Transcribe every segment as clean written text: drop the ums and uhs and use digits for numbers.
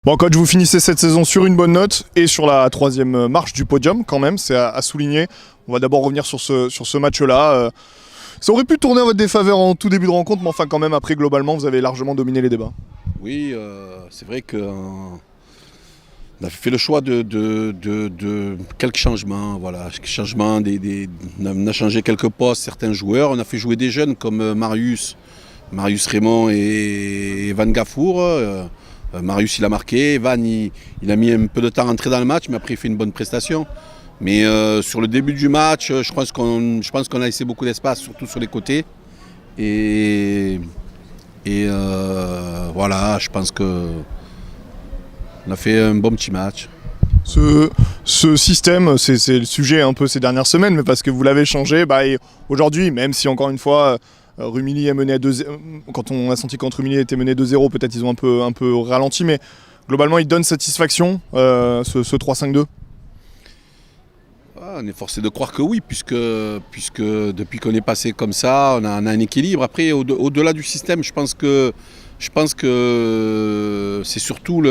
Bon coach, vous finissez cette saison sur une bonne note et sur la troisième marche du podium quand même, c'est à souligner. On va d'abord revenir sur ce match-là. Ça aurait pu tourner en votre défaveur en tout début de rencontre, mais enfin quand même après globalement vous avez largement dominé les débats. Oui, c'est vrai qu'on a fait le choix de quelques changements. Voilà, on a changé quelques postes, certains joueurs. On a fait jouer des jeunes comme Marius Raymond et Van Gafour. Marius il a marqué, Van il a mis un peu de temps à entrer dans le match, mais après il fait une bonne prestation. Mais sur le début du match, je pense qu'on a laissé beaucoup d'espace, surtout sur les côtés. Et voilà, je pense qu'on a fait un bon petit match. Ce système, c'est le sujet un peu ces dernières semaines, mais parce que vous l'avez changé, et aujourd'hui, même si encore une fois Rumilly est mené à 2-0, quand on a senti qu'entre Rumilly était mené 2-0, peut-être ils ont un peu ralenti, mais globalement il donne satisfaction, ce 3-5-2. On est forcé de croire que oui, puisque depuis qu'on est passé comme ça, on a un équilibre. Après, au-delà du système, je pense que c'est surtout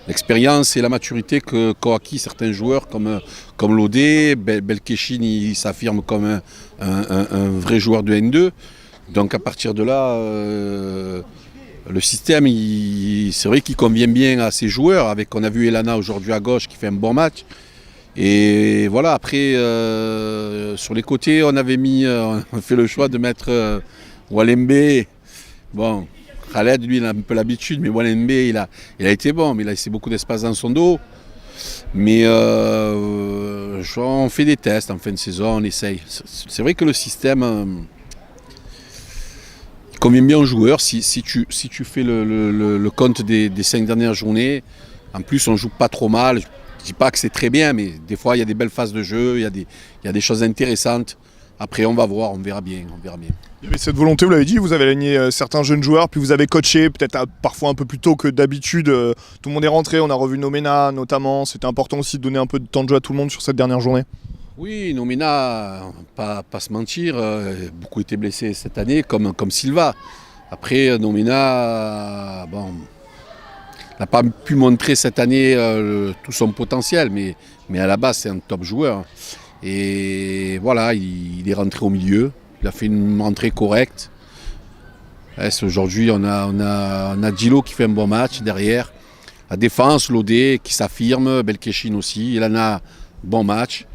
l'expérience et la maturité qu'ont acquis certains joueurs comme Lodé. Belkachin, il s'affirme comme un vrai joueur de N2. Donc à partir de là, le système, c'est vrai qu'il convient bien à ces joueurs. On a vu Elana aujourd'hui à gauche qui fait un bon match. Et voilà, après, sur les côtés, on a fait le choix de mettre Walembe. Bon, Khaled, lui, il a un peu l'habitude, mais Walembe, il a été bon, mais il a laissé beaucoup d'espace dans son dos. Mais on fait des tests en fin de saison, on essaye. C'est vrai que le système convient bien aux joueurs. Si tu fais le compte des 5 dernières journées, en plus, on ne joue pas trop mal. Je ne dis pas que c'est très bien, mais des fois, il y a des belles phases de jeu, il y a des choses intéressantes. Après, on va voir, on verra bien. Il y avait cette volonté, vous l'avez dit, vous avez aligné certains jeunes joueurs, puis vous avez coaché peut-être parfois un peu plus tôt que d'habitude. Tout le monde est rentré, on a revu Nomena notamment. C'était important aussi de donner un peu de temps de jeu à tout le monde sur cette dernière journée. Oui, Nomena, pas se mentir, beaucoup été blessés cette année, comme Silva. Après, Nomena, n'a pas pu montrer cette année tout son potentiel, mais à la base, c'est un top joueur. Et voilà, il est rentré au milieu, il a fait une rentrée correcte. Aujourd'hui, on a Dilo qui fait un bon match derrière. La défense, Lodé qui s'affirme, Belkachin aussi, il en a bon match.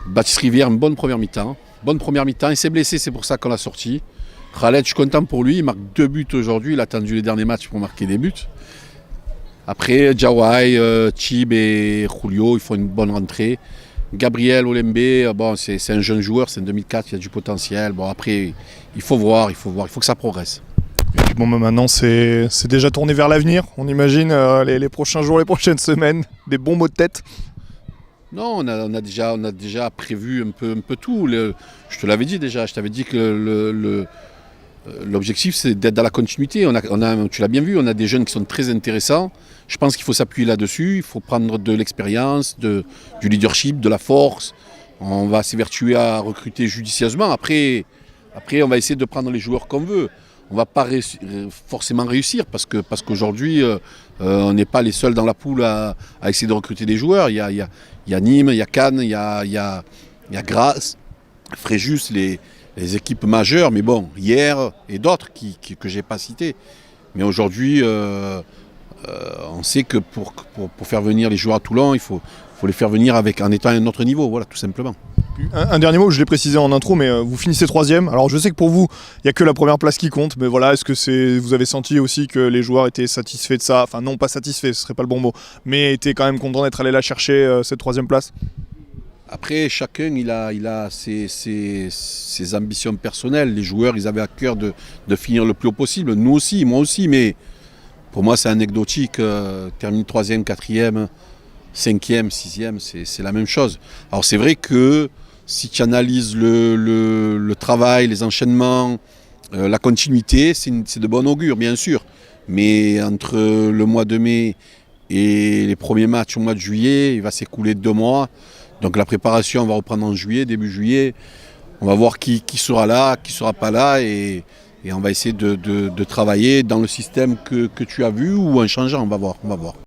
Baptiste Rivière, une bonne première mi-temps. Il s'est blessé, c'est pour ça qu'on l'a sorti. Khaled, je suis content pour lui, il marque 2 buts aujourd'hui, il a attendu les derniers matchs pour marquer des buts. Après, Jawai, Chib et Julio, ils font une bonne rentrée. Gabriel Olembe, c'est un jeune joueur, c'est en 2004, il a du potentiel. Bon, après, il faut voir, il faut que ça progresse. Et puis maintenant, c'est déjà tourné vers l'avenir. On imagine les prochains jours, les prochaines semaines, des bons mots de tête. Non, on a déjà prévu un peu tout. Je te l'avais dit déjà, je t'avais dit que l'objectif, c'est d'être dans la continuité. Tu l'as bien vu, on a des jeunes qui sont très intéressants. Je pense qu'il faut s'appuyer là-dessus. Il faut prendre de l'expérience, du leadership, de la force. On va s'évertuer à recruter judicieusement. Après, on va essayer de prendre les joueurs qu'on veut. On ne va pas forcément réussir parce qu'aujourd'hui, on n'est pas les seuls dans la poule à essayer de recruter des joueurs. Il y a Nîmes, il y a Cannes, il y a Grasse, Fréjus, les équipes majeures, mais bon, hier et d'autres que je n'ai pas citées. Mais aujourd'hui, on sait que pour faire venir les joueurs à Toulon, il faut les faire venir en étant à un autre niveau, voilà, tout simplement. Un dernier mot, je l'ai précisé en intro, mais vous finissez 3e. Alors je sais que pour vous, il n'y a que la première place qui compte, mais voilà, est-ce que vous avez senti aussi que les joueurs étaient satisfaits de ça? Enfin non, pas satisfaits, ce ne serait pas le bon mot, mais étaient quand même contents d'être allés la chercher, cette 3e place? Après, chacun il a ses ambitions personnelles. Les joueurs, ils avaient à cœur de finir le plus haut possible. Nous aussi, moi aussi, mais pour moi, c'est anecdotique. Termine 3e, 4e, 5e, 6e, c'est la même chose. Alors c'est vrai que si tu analyses le travail, les enchaînements, la continuité, c'est de bon augure, bien sûr. Mais entre le mois de mai et les premiers matchs au mois de juillet, il va s'écouler 2 mois. Donc la préparation, on va reprendre en juillet, début juillet. On va voir qui sera là, qui ne sera pas là. Et Et on va essayer de travailler dans le système que tu as vu ou en changeant, on va voir.